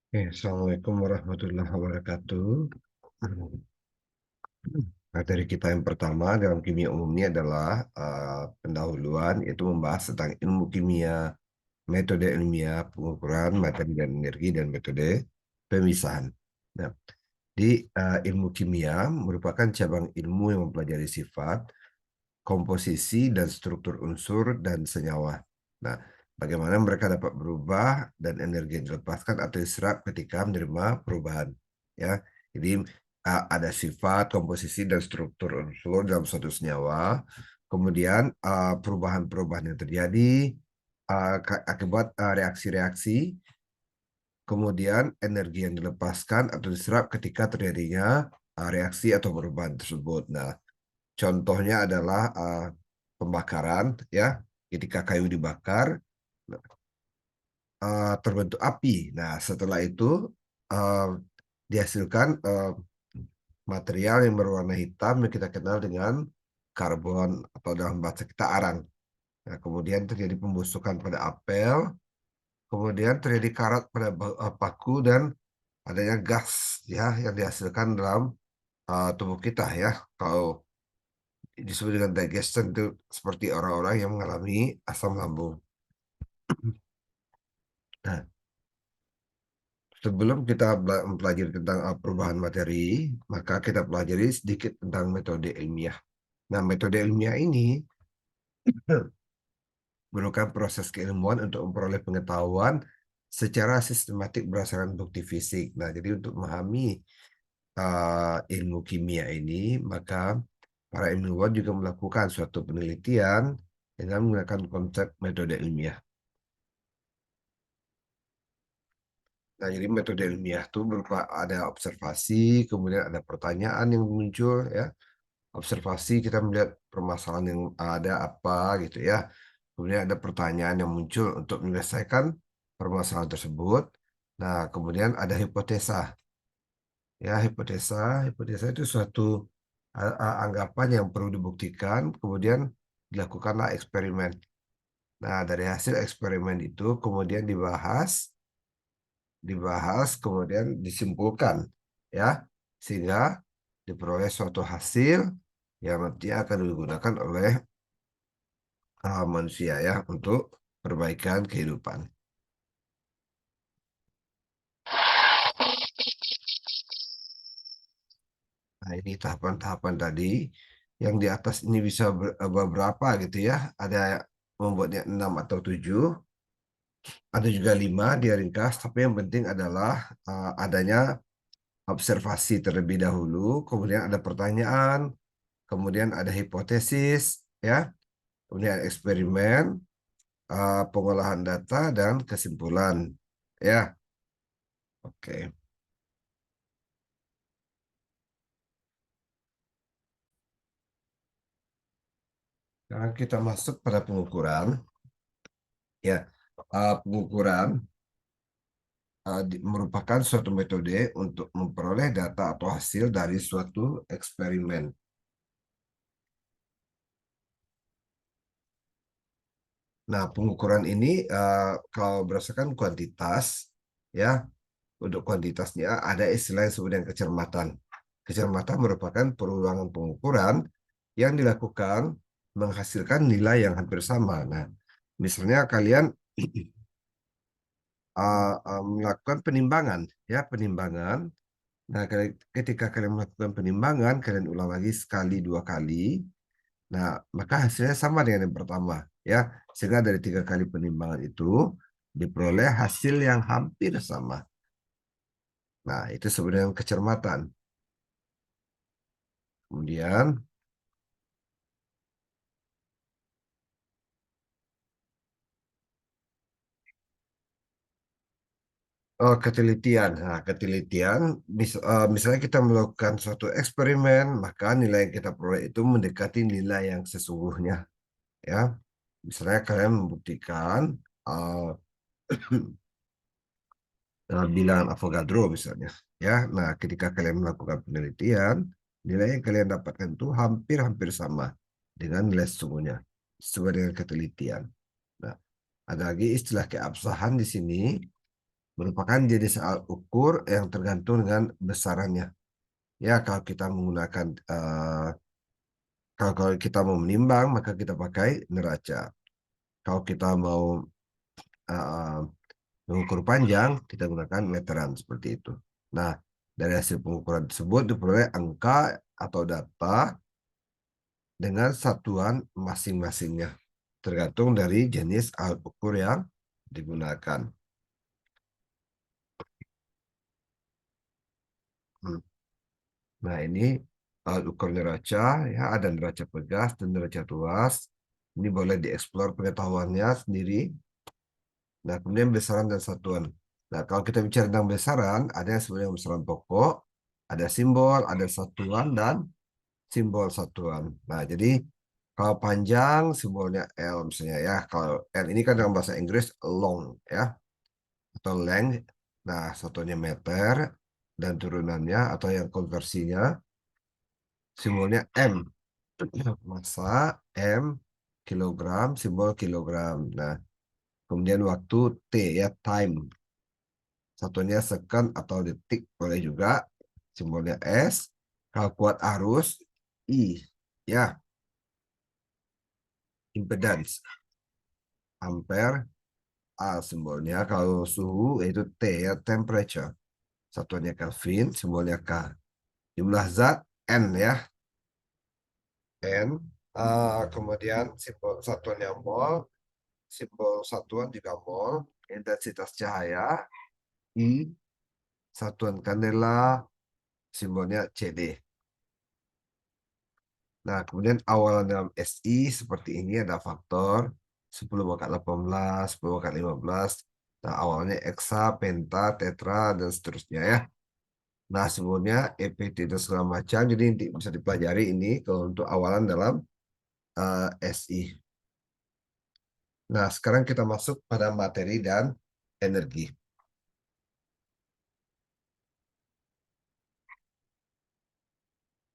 Assalamualaikum warahmatullahi wabarakatuh. Materi kita yang pertama dalam kimia umum ini adalah pendahuluan, yaitu membahas tentang ilmu kimia, metode ilmiah, pengukuran materi dan energi, dan metode pemisahan. Nah, di ilmu kimia merupakan cabang ilmu yang mempelajari sifat, komposisi, dan struktur unsur dan senyawa. Nah, bagaimana mereka dapat berubah dan energi yang dilepaskan atau diserap ketika menerima perubahan. Ya, jadi ada sifat, komposisi, dan struktur unsur dalam suatu senyawa. Kemudian perubahan-perubahan yang terjadi akibat reaksi-reaksi. Kemudian energi yang dilepaskan atau diserap ketika terjadinya reaksi atau perubahan tersebut. Nah, contohnya adalah pembakaran, ya. Ketika kayu dibakar, terbentuk api. Nah, setelah itu uh, dihasilkan material yang berwarna hitam yang kita kenal dengan karbon atau dalam bahasa kita arang. Nah, kemudian terjadi pembusukan pada apel, kemudian terjadi karat pada paku, dan adanya gas, ya, yang dihasilkan dalam tubuh kita, ya. Kalau disebut dengan digestion itu seperti orang-orang yang mengalami asam lambung. Nah, sebelum kita mempelajari tentang perubahan materi, maka kita pelajari sedikit tentang metode ilmiah. Nah, metode ilmiah ini merupakan proses keilmuan untuk memperoleh pengetahuan secara sistematik berdasarkan bukti fisik. Nah, jadi untuk memahami ilmu kimia ini, maka para ilmuwan juga melakukan suatu penelitian dengan menggunakan konsep metode ilmiah. Nah, jadi metode ilmiah itu berupa ada observasi, kemudian ada pertanyaan yang muncul, ya. Observasi kita melihat permasalahan yang ada apa gitu, ya. Kemudian ada pertanyaan yang muncul untuk menyelesaikan permasalahan tersebut. Nah, kemudian ada hipotesa. Ya, hipotesa, hipotesa itu suatu anggapan yang perlu dibuktikan, kemudian dilakukanlah eksperimen. Nah, dari hasil eksperimen itu kemudian dibahas, kemudian disimpulkan, ya, sehingga diperoleh suatu hasil yang nanti akan digunakan oleh manusia, ya, untuk perbaikan kehidupan. Nah, ini tahapan-tahapan tadi yang di atas ini bisa beberapa gitu, ya. Ada membuatnya 6 atau 7, ada juga 5 dia ringkas, tapi yang penting adalah adanya observasi terlebih dahulu, kemudian ada pertanyaan, kemudian ada hipotesis, ya, kemudian eksperimen, pengolahan data, dan kesimpulan, ya. Oke. Sekarang kita masuk pada pengukuran, ya. Pengukuran merupakan suatu metode untuk memperoleh data atau hasil dari suatu eksperimen. Nah, pengukuran ini kalau berdasarkan kuantitas, ya, untuk kuantitasnya ada istilah yang disebut dengan kecermatan. Kecermatan merupakan perulangan pengukuran yang dilakukan menghasilkan nilai yang hampir sama. Nah, misalnya kalian melakukan penimbangan, ya, penimbangan. Nah, ketika kalian melakukan penimbangan, kalian ulang lagi sekali, dua kali. Nah, maka hasilnya sama dengan yang pertama, ya. Sehingga dari 3 kali penimbangan itu diperoleh hasil yang hampir sama. Nah, itu sebenarnya kecermatan. Kemudian, ketelitian. Nah, ketelitian, misalnya kita melakukan suatu eksperimen, maka nilai yang kita peroleh itu mendekati nilai yang sesungguhnya, ya. Misalnya kalian membuktikan uh, bilangan Avogadro misalnya, ya. Nah, ketika kalian melakukan penelitian, nilai yang kalian dapatkan itu hampir-hampir sama dengan nilai sesungguhnya sesuai dengan ketelitian. Nah, ada lagi istilah keabsahan di sini. merupakan jenis alat ukur yang tergantung dengan besarannya. Ya, kalau kita mau menimbang, maka kita pakai neraca. Kalau kita mau uh, mengukur panjang, kita gunakan meteran seperti itu. Nah, dari hasil pengukuran tersebut diperoleh angka atau data dengan satuan masing-masingnya, tergantung dari jenis alat ukur yang digunakan. Hmm. Nah, ini alat ukur neraca, ya ada neraca pegas dan neraca tuas. Ini boleh dieksplor pengetahuannya sendiri. Nah, kemudian besaran dan satuan. Nah, kalau kita bicara tentang besaran, ada yang sebenarnya besaran pokok, ada simbol, ada satuan, dan simbol satuan. Nah, jadi kalau panjang simbolnya L misalnya ya. Kalau L ini kan dalam bahasa Inggris long ya, atau length. Nah, satuannya meter dan turunannya atau yang konversinya simbolnya M. Massa M, kilogram, simbol kilogram. Nah, kemudian waktu T ya, time. Satunya second atau detik boleh juga. Simbolnya S. Kalau kuat arus, I. Ya, impedance. Ampere, A simbolnya. Kalau suhu, yaitu T ya, temperature. Satuannya Kelvin, simbolnya K. Jumlah zat, N ya. N. Kemudian simbol satuannya mol. Simbol satuan juga mol. Intensitas cahaya, I. Satuan kandela, simbolnya CD. Nah, kemudian awalan dalam SI seperti ini ada faktor 10 pangkat 18, 10 pangkat 15. Nah, awalnya eksa, penta, tetra, dan seterusnya ya. Nah, semuanya EPT dan segala macam. Jadi bisa dipelajari ini kalau untuk awalan dalam SI. Nah, sekarang kita masuk pada materi dan energi.